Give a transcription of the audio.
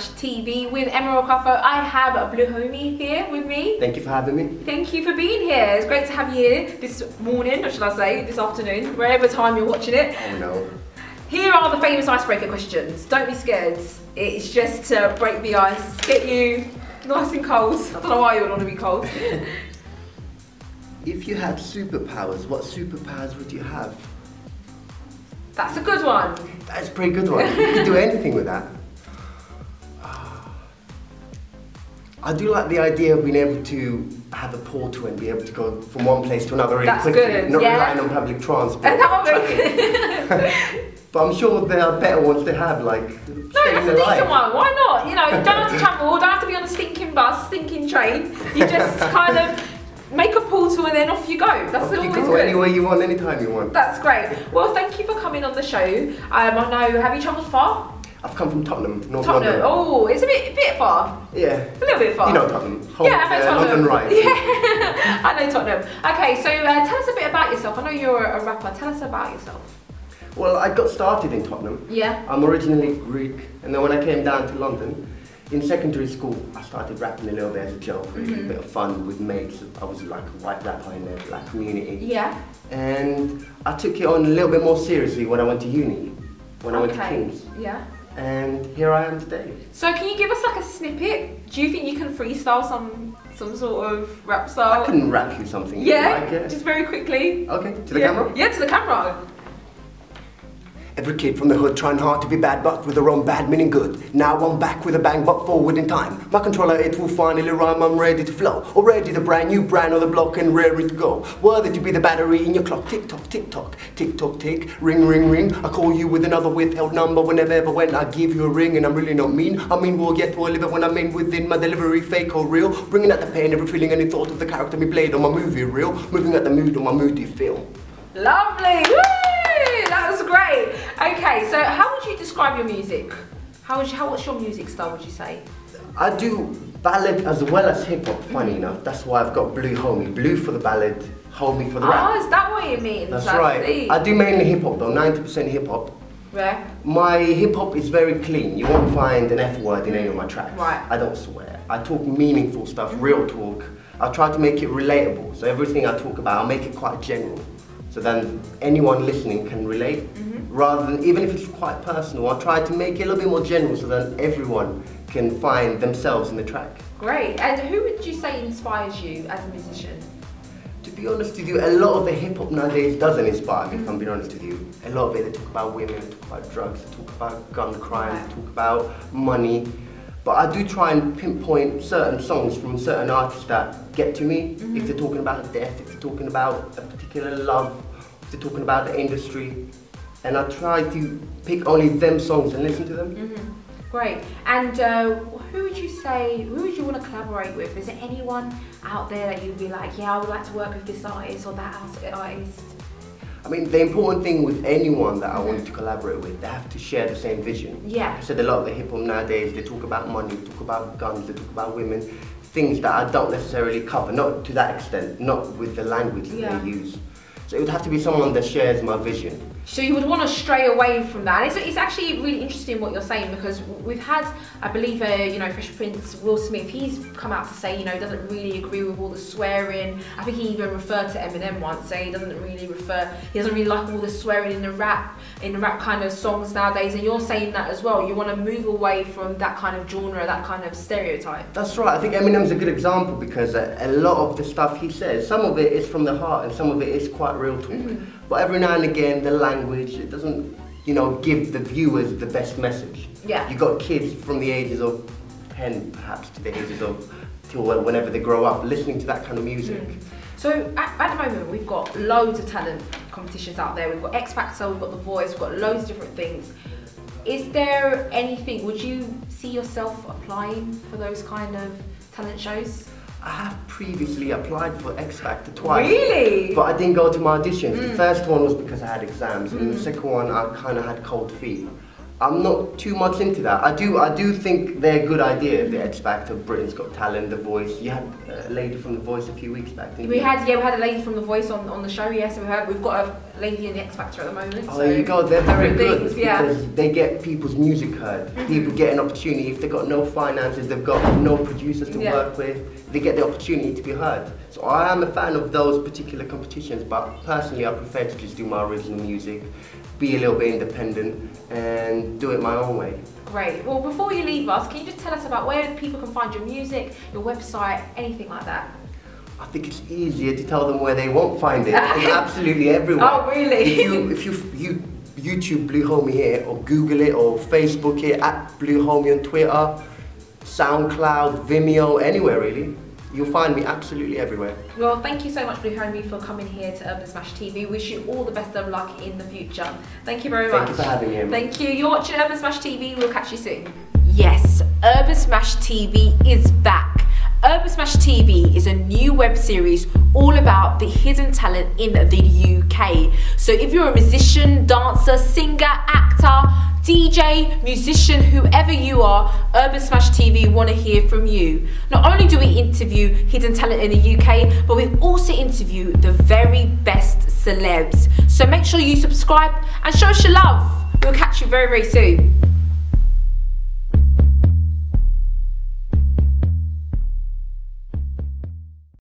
TV with Emma Okafo. I have Bluehomie here with me. Thank you for having me. Thank you for being here. It's great to have you here this morning, or should I say, this afternoon, wherever time you're watching it. Oh no. Here are the famous icebreaker questions. Don't be scared. It's just to break the ice, get you nice and cold. I don't know why you would want to be cold. If you had superpowers, what superpowers would you have? That's a good one. That's a pretty good one. You could do anything with that. I do like the idea of being able to have a portal and be able to go from one place to another really quickly. Good, not yeah. relying on public transport. But I'm sure there are better ones to have, like no, that's a decent one. Why not? You know, you don't have to travel, don't have to be on a stinking bus, stinking train. You just kind of make a portal and then off you go. That's always good. You go anywhere you want, anytime you want. That's great. Well, thank you for coming on the show. I know, have you travelled far? I've come from Tottenham, North Tottenham. London. Oh, it's a bit far. Yeah. A little bit far. You know Tottenham. Yeah, I know Tottenham. London Rise. Yeah, I know Tottenham. Okay, so tell us a bit about yourself. I know you're a rapper. Tell us about yourself. Well, I got started in Tottenham. Yeah. I'm originally Greek, and then when I came down to London, in secondary school, I started rapping a little bit as a joke, a bit of fun with mates. I was like a white rapper in the black community. Yeah. And I took it on a little bit more seriously when I went to uni, when I went to King's. Yeah. And here I am today. So can you give us like a snippet? Do you think you can freestyle some sort of rap style? I can rap you something. Yeah, like it. just very quickly. Okay, to the camera? Yeah, to the camera. Every kid from the hood trying hard to be bad, but with their own bad meaning good. Now I'm back with a bang, but forward in time. My controller, it will finally rhyme, I'm ready to flow. Already the brand new brand on the block and ready to go. Worthy to be the battery in your clock. Tick tock, tick tock, tick tock, tick. Ring, ring, ring. I call you with another withheld number whenever, ever, when I give you a ring. And I'm really not mean. I mean, we'll get to a live it when I'm in within my delivery, fake or real. Bringing out the pain, every feeling, any thought of the character me played on my movie reel. Moving at the mood on my moody feel. Lovely. Woo! That was great. Okay, so how would you describe your music? What's your music style, would you say? I do ballad as well as hip hop, funny enough. That's why I've got Bluehomie. Blue for the ballad, homie for the rap. Oh, is that what it means? That's right. I do mainly hip hop though, 90% hip hop. Yeah. My hip hop is very clean. You won't find an F word in any of my tracks. Right. I don't swear. I talk meaningful stuff, real talk. I try to make it relatable. So everything I talk about, I'll make it quite general. So then anyone listening can relate, rather than, even if it's quite personal, I try to make it a little bit more general so that everyone can find themselves in the track. Great, and who would you say inspires you as a musician? To be honest with you, a lot of the hip hop nowadays doesn't inspire me, if I'm being honest with you. A lot of it, they talk about women, they talk about drugs, they talk about gun crime, they talk about money. But I do try and pinpoint certain songs from certain artists that get to me. If they're talking about death, if they're talking about a particular love, if they're talking about the industry. And I try to pick only them songs and listen to them. Great. And who would you want to collaborate with? Is there anyone out there that you'd be like, yeah, I would like to work with this artist or that artist? I mean, the important thing with anyone that I want to collaborate with, they have to share the same vision. Yeah. Like I said, a lot of the hip hop nowadays, they talk about money, they talk about guns, they talk about women, things that I don't necessarily cover, not to that extent, not with the language that they use. So it would have to be someone that shares my vision. So you would want to stray away from that. It's actually really interesting what you're saying, because we've had, I believe, Fresh Prince, Will Smith, he's come out to say, he doesn't really agree with all the swearing. I think he even referred to Eminem once, saying he doesn't really like all the swearing in the rap kind of songs nowadays. And you're saying that as well. You want to move away from that kind of genre, that kind of stereotype. That's right. I think Eminem's a good example, because a lot of the stuff he says, some of it is from the heart and some of it is quite real talk. But every now and again, the language, it doesn't, give the viewers the best message. Yeah. You've got kids from the ages of 10, perhaps, to the ages of, till whenever they grow up, listening to that kind of music. So at the moment, we've got loads of talent competitions out there. We've got X Factor, we've got The Voice, we've got loads of different things. Is there anything, would you see yourself applying for those kind of talent shows? I have previously applied for X Factor twice. Really? But I didn't go to my auditions. The first one was because I had exams, and the second one I kind of had cold feet. I'm not too much into that. I do think they're a good idea. The X Factor, Britain's Got Talent, The Voice. You had a lady from The Voice a few weeks back, didn't you? We had a lady from The Voice on the show. Yes, we've got a lady in the X Factor at the moment. Oh, there you go. They're very good because they get people's music heard. People get an opportunity. If they've got no finances, they've got no producers to work with, they get the opportunity to be heard. So I am a fan of those particular competitions, but personally I prefer to just do my original music, be a little bit independent and do it my own way. Great. Well, before you leave us, can you just tell us about where people can find your music, your website, anything like that? I think it's easier to tell them where they won't find it. It's absolutely everywhere. Oh, really? If you YouTube Bluehomie here, or Google it, or Facebook it, at Bluehomie on Twitter, SoundCloud, Vimeo, anywhere really. You'll find me absolutely everywhere. Well, thank you so much, Bluehomie, for coming here to Urban Smash TV. Wish you all the best of luck in the future. Thank you very much. Thank you for having me, Emma. Thank you. You're watching Urban Smash TV. We'll catch you soon. Yes, Urban Smash TV is back. Urban Smash TV is a new web series all about the hidden talent in the UK. So if you're a musician, dancer, singer, actor, DJ, musician, whoever you are, Urban Smash TV want to hear from you. Not only do we interview hidden talent in the UK, but we also interview the very best celebs. So make sure you subscribe and show us your love. We'll catch you very, very soon.